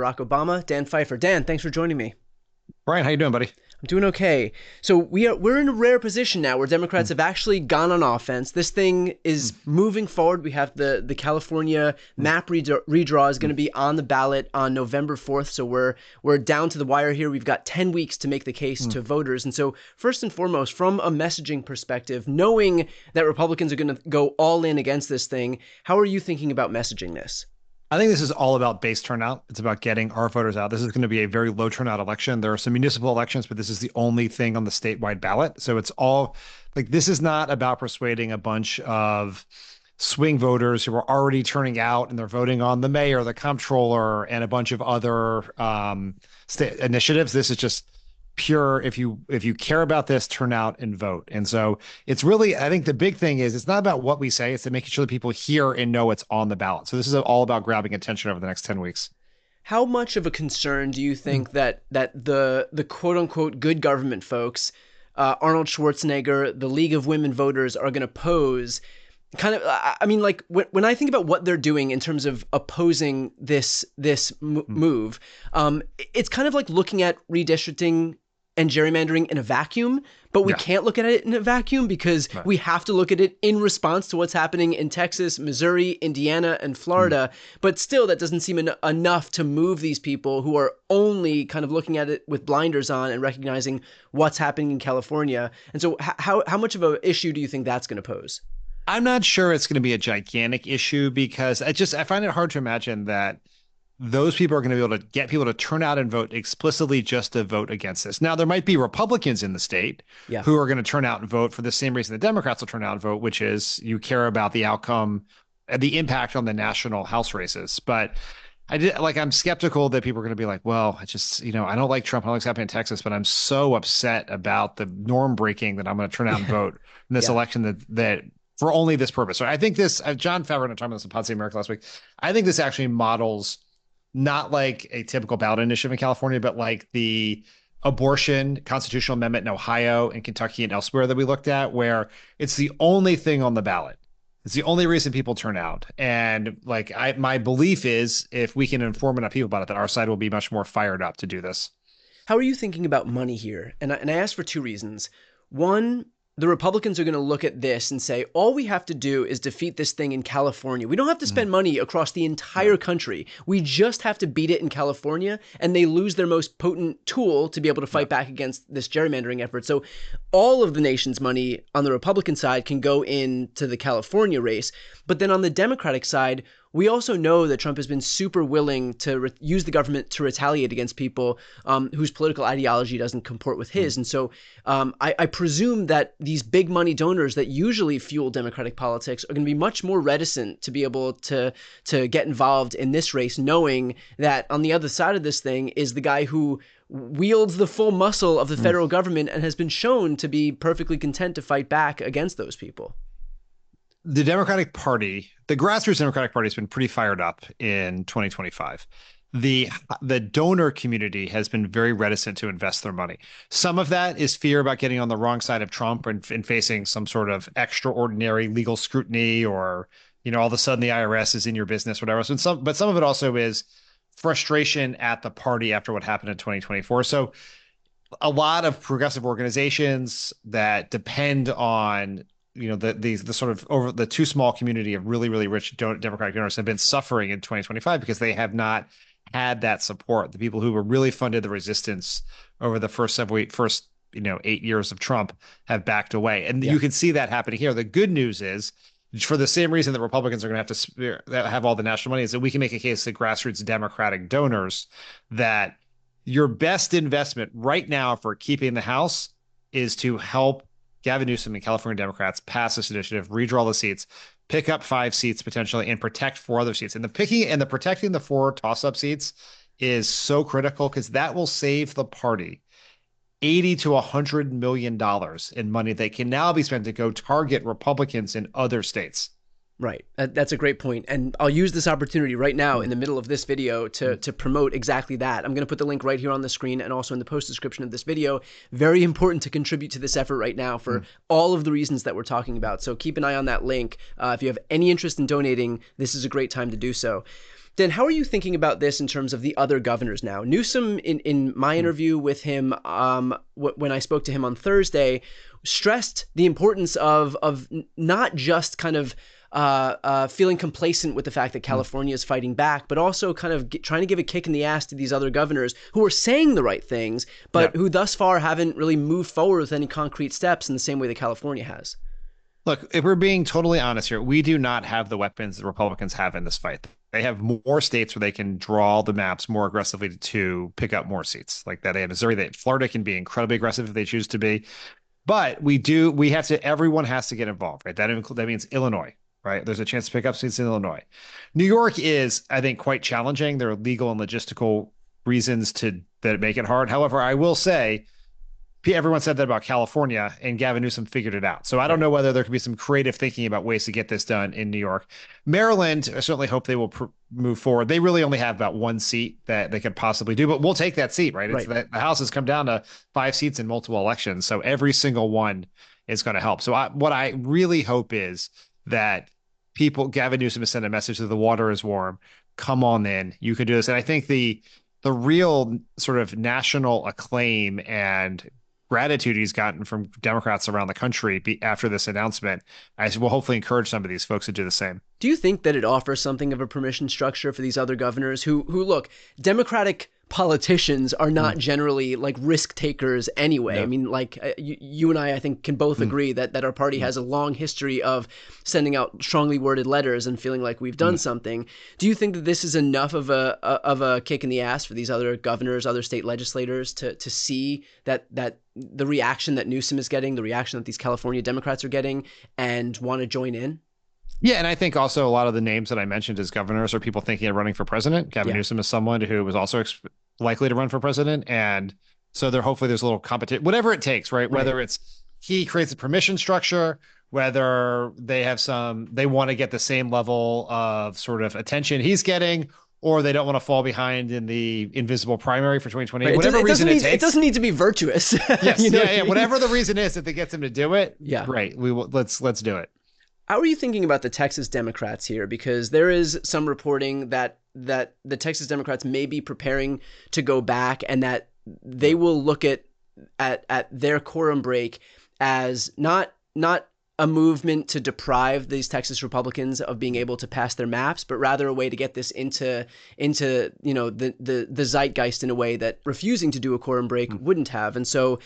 Barack Obama, Dan Pfeiffer. Dan, thanks for joining me. Brian, how you doing, buddy? I'm doing okay. So we're in a rare position now where Democrats Mm, have actually gone on offense. This thing is mm, moving forward. We have the California mm, map redraw is going mm, to be on the ballot on November 4th. So we're down to the wire here. We've got 10 weeks to make the case mm. to voters. And so first and foremost, from a messaging perspective, knowing that Republicans are going to go all in against this thing, how are you thinking about messaging this? I think this is all about base turnout. It's about getting our voters out. This is going to be a very low turnout election. There are some municipal elections, but this is the only thing on the statewide ballot. So it's all like this is not about persuading a bunch of swing voters who are already turning out and they're voting on the mayor, the comptroller, and a bunch of other state initiatives. This is just pure if you care about this, turn out and vote. And so it's really, I think the big thing is it's not about what we say, it's to making sure that people hear and know it's on the ballot. So this is all about grabbing attention over the next 10 weeks. How much of a concern do you think that the quote unquote good government folks, Arnold Schwarzenegger, the League of Women Voters, are going to pose? Kind of, I mean, like when I think about what they're doing in terms of opposing this move, it's kind of like looking at redistricting and gerrymandering in a vacuum, but we Yeah. can't look at it in a vacuum because Right. we have to look at it in response to what's happening in Texas, Missouri, Indiana, and Mm. Florida. But still, that doesn't seem enough to move these people who are only kind of looking at it with blinders on and recognizing what's happening in California. And so, how much of an issue do you think that's going to pose? I'm not sure it's going to be a gigantic issue because I find it hard to imagine that those people are going to be able to get people to turn out and vote explicitly just to vote against this. Now, there might be Republicans in the state Yeah. who are going to turn out and vote for the same reason the Democrats will turn out and vote, which is you care about the outcome and the impact on the national House races. But I'm skeptical that people are going to be like, well, I don't like Trump. I don't like what's happening in Texas, but I'm so upset about the norm breaking that I'm going to turn out and Yeah. vote in this Yeah. election that for only this purpose. So I think this, John Favreau and I talked about this in Pod Save America last week. I think this actually models not like a typical ballot initiative in California, but like the abortion constitutional amendment in Ohio and Kentucky and elsewhere that we looked at, where it's the only thing on the ballot. It's the only reason people turn out. And my belief is if we can inform enough people about it, that our side will be much more fired up to do this. How are you thinking about money here? And I ask for two reasons. One, the Republicans are going to look at this and say, all we have to do is defeat this thing in California. We don't have to Mm, spend money across the yeah. entire country. We just have to beat it in California, and they lose their most potent tool to be able to Yeah. fight back against this gerrymandering effort. So all of the nation's money on the Republican side can go into the California race. But then on the Democratic side, we also know that Trump has been super willing to use the government to retaliate against people whose political ideology doesn't comport with Mm. his. And so I presume that these big money donors that usually fuel Democratic politics are going to be much more reticent to be able to get involved in this race, knowing that on the other side of this thing is the guy who wields the full muscle of the Mm. federal government and has been shown to be perfectly content to fight back against those people. The Democratic Party, the grassroots Democratic Party has been pretty fired up in 2025. The donor community has been very reticent to invest their money. Some of that is fear about getting on the wrong side of Trump and facing some sort of extraordinary legal scrutiny, or all of a sudden the IRS is in your business, whatever. But some of it also is frustration at the party after what happened in 2024. So a lot of progressive organizations that depend on the sort of over the too small community of really rich Democratic donors have been suffering in 2025 because they have not had that support. The people who were really funded the resistance over the first 8 years of Trump have backed away, and Yeah. you can see that happening here. The good news is, for the same reason that Republicans are going to have all the national money, is that we can make a case to grassroots Democratic donors that your best investment right now for keeping the House is to help Gavin Newsom and California Democrats pass this initiative, redraw the seats, pick up 5 seats potentially, and protect 4 other seats. And the protecting the 4 toss-up seats is so critical because that will save the party 80 to $100 million in money that can now be spent to go target Republicans in other states. Right. That's a great point. And I'll use this opportunity right now in the middle of this video to promote exactly that. I'm going to put the link right here on the screen and also in the post description of this video. Very important to contribute to this effort right now for all of the reasons that we're talking about. So keep an eye on that link. If you have any interest in donating, this is a great time to do so. Dan, how are you thinking about this in terms of the other governors now? Newsom, in my interview with him, when I spoke to him on Thursday, stressed the importance of not just kind of feeling complacent with the fact that California is fighting back, but also kind of trying to give a kick in the ass to these other governors who are saying the right things, but who thus far haven't really moved forward with any concrete steps in the same way that California has. Look, if we're being totally honest here, we do not have the weapons the Republicans have in this fight. They have more states where they can draw the maps more aggressively to pick up more seats. Like that, they have Missouri, that Florida can be incredibly aggressive if they choose to be. But we have to, everyone has to get involved, right? That means Illinois, right? There's a chance to pick up seats in Illinois. New York is, I think, quite challenging. There are legal and logistical reasons that make it hard. However, I will say, everyone said that about California, and Gavin Newsom figured it out. So I don't know whether there could be some creative thinking about ways to get this done in New York. Maryland, I certainly hope they will move forward. They really only have about one seat that they could possibly do, but we'll take that seat, right? The House has come down to 5 seats in multiple elections, so every single one is going to help. So what I really hope is that Gavin Newsom has sent a message that the water is warm. Come on in. You can do this. And I think the real sort of national acclaim and gratitude he's gotten from Democrats around the country after this announcement, I will hopefully encourage some of these folks to do the same. Do you think that it offers something of a permission structure for these other governors who look, Democratic politicians are not generally like risk takers anyway? No. I mean, like you and I think can both agree that our party has a long history of sending out strongly worded letters and feeling like we've done something. Do you think that this is enough of a kick in the ass for these other governors, other state legislators to see that the reaction that Newsom is getting, the reaction that these California Democrats are getting, and want to join in? Yeah, and I think also a lot of the names that I mentioned as governors are people thinking of running for president. Gavin Newsom is someone who was also likely to run for president. And so hopefully there's a little competition, whatever it takes, right? Whether it's he creates a permission structure, whether they want to get the same level of sort of attention he's getting, or they don't want to fall behind in the invisible primary for 2020. Right. Whatever reason it takes. It doesn't need to be virtuous. Yes, yeah. Whatever the reason is, if it gets him to do it, great. Let's do it. How are you thinking about the Texas Democrats here? Because there is some reporting that the Texas Democrats may be preparing to go back, and that they will look at their quorum break as not a movement to deprive these Texas Republicans of being able to pass their maps, but rather a way to get this into the zeitgeist in a way that refusing to do a quorum break wouldn't have. And so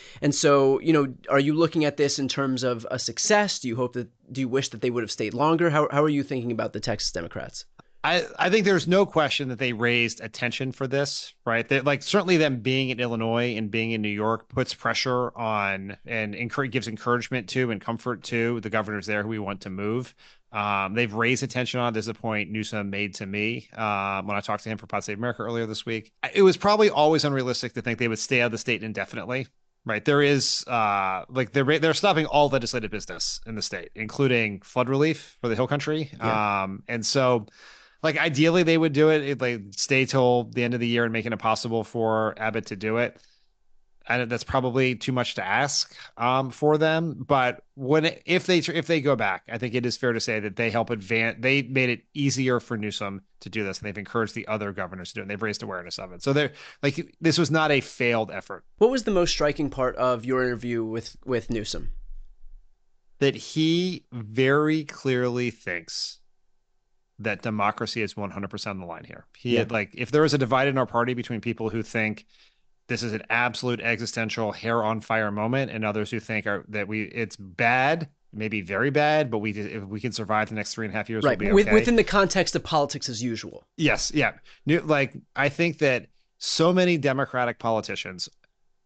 are you looking at this in terms of a success? Do you wish that they would have stayed longer? How are you thinking about the Texas Democrats? I think there's no question that they raised attention for this, right? Like certainly them being in Illinois and being in New York puts pressure on and gives encouragement to and comfort to the governors there who we want to move. They've raised attention on. There's a point Newsom made to me when I talked to him for Pod Save America earlier this week. It was probably always unrealistic to think they would stay out of the state indefinitely. Right. There is they're stopping all legislative business in the state, including flood relief for the Hill Country. And so like ideally they would do it. They'd stay till the end of the year and making it possible for Abbott to do it. And that's probably too much to ask for them. But if they go back, I think it is fair to say that they help advance. They made it easier for Newsom to do this, and they've encouraged the other governors to do it. And they've raised awareness of it. So this was not a failed effort. What was the most striking part of your interview with Newsom? That he very clearly thinks that democracy is 100% on the line here. If there is a divide in our party between people who think this is an absolute existential hair on fire moment, and others who think it's bad, maybe very bad, but if we can survive the next 3.5 years, right? We'll be okay. Within the context of politics as usual. Yes, yeah. I think that so many Democratic politicians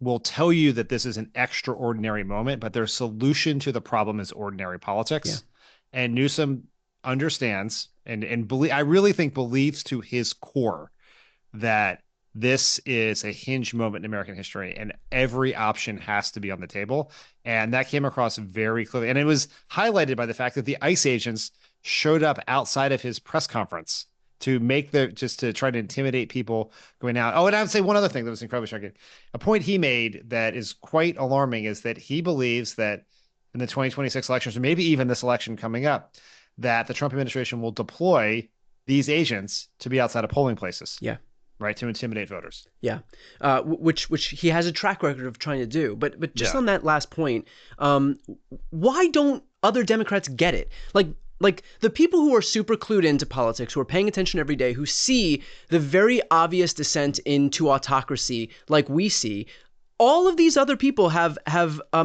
will tell you that this is an extraordinary moment, but their solution to the problem is ordinary politics. Yeah. And Newsom understands and I really think believes to his core that this is a hinge moment in American history and every option has to be on the table. And that came across very clearly. And it was highlighted by the fact that the ICE agents showed up outside of his press conference to just to try to intimidate people going out. Oh, and I would say one other thing that was incredibly shocking. A point he made that is quite alarming is that he believes that in the 2026 elections, or maybe even this election coming up, that the Trump administration will deploy these agents to be outside of polling places. Yeah. Right, to intimidate voters. Yeah, which he has a track record of trying to do. But just Yeah. on that last point, why don't other Democrats get it? Like the people who are super clued into politics, who are paying attention every day, who see the very obvious descent into autocracy, like we see. All of these other people have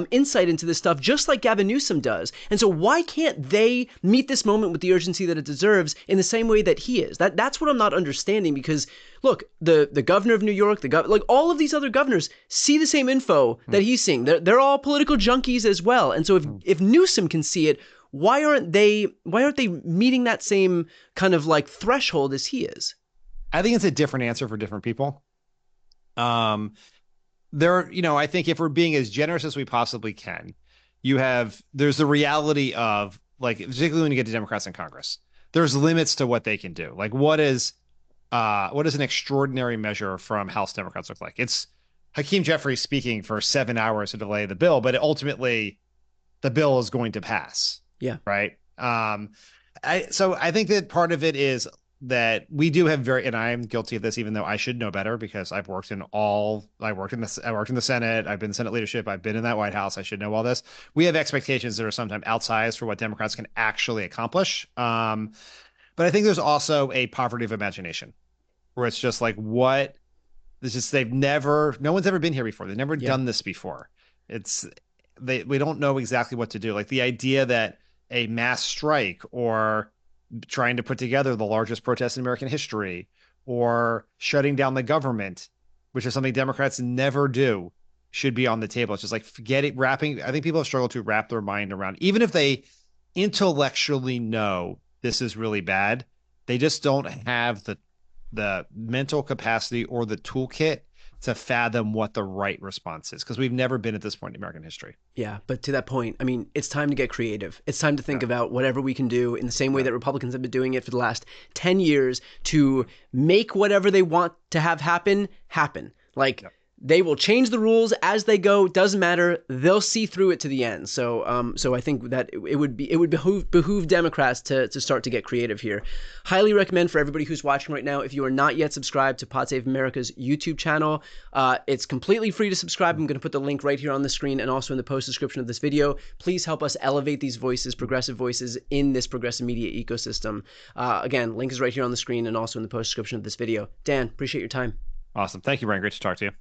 insight into this stuff, just like Gavin Newsom does. And so why can't they meet this moment with the urgency that it deserves in the same way that he is? That's what I'm not understanding, because look, the governor of New York, like all of these other governors see the same info that he's seeing. They're all political junkies as well. And so if Newsom can see it, why aren't they meeting that same kind of like threshold as he is? I think it's a different answer for different people. I think if we're being as generous as we possibly can, there's the reality of, like, particularly when you get to Democrats in Congress, there's limits to what they can do. Like, what does an extraordinary measure from House Democrats look like? It's Hakeem Jeffries speaking for 7 hours to delay the bill, but ultimately the bill is going to pass. Yeah. Right. So I think that part of it is that we do have and I'm guilty of this, even though I should know better, because I worked in the Senate, I've been in Senate leadership, I've been in that White House, I should know all this. We have expectations that are sometimes outsized for what Democrats can actually accomplish. But I think there's also a poverty of imagination, where it's just like, no one's ever been here before. They've never done this before. We don't know exactly what to do. Like the idea that a mass strike, or trying to put together the largest protest in American history, or shutting down the government, which is something Democrats never do, should be on the table. It's just like, forget it. I think people have struggled to wrap their mind around, even if they intellectually know this is really bad, they just don't have the mental capacity or the toolkit to fathom what the right response is, because we've never been at this point in American history. Yeah, but to that point, I mean, it's time to get creative. It's time to think about whatever we can do in the same way that Republicans have been doing it for the last 10 years to make whatever they want to have happen. Like, they will change the rules as they go. Doesn't matter. They'll see through it to the end. So I think that it would behoove Democrats to start to get creative here. Highly recommend for everybody who's watching right now, if you are not yet subscribed to Pod Save America's YouTube channel, it's completely free to subscribe. I'm going to put the link right here on the screen and also in the post description of this video. Please help us elevate these voices, progressive voices, in this progressive media ecosystem. Again, link is right here on the screen and also in the post description of this video. Dan, appreciate your time. Awesome. Thank you, Brian. Great to talk to you.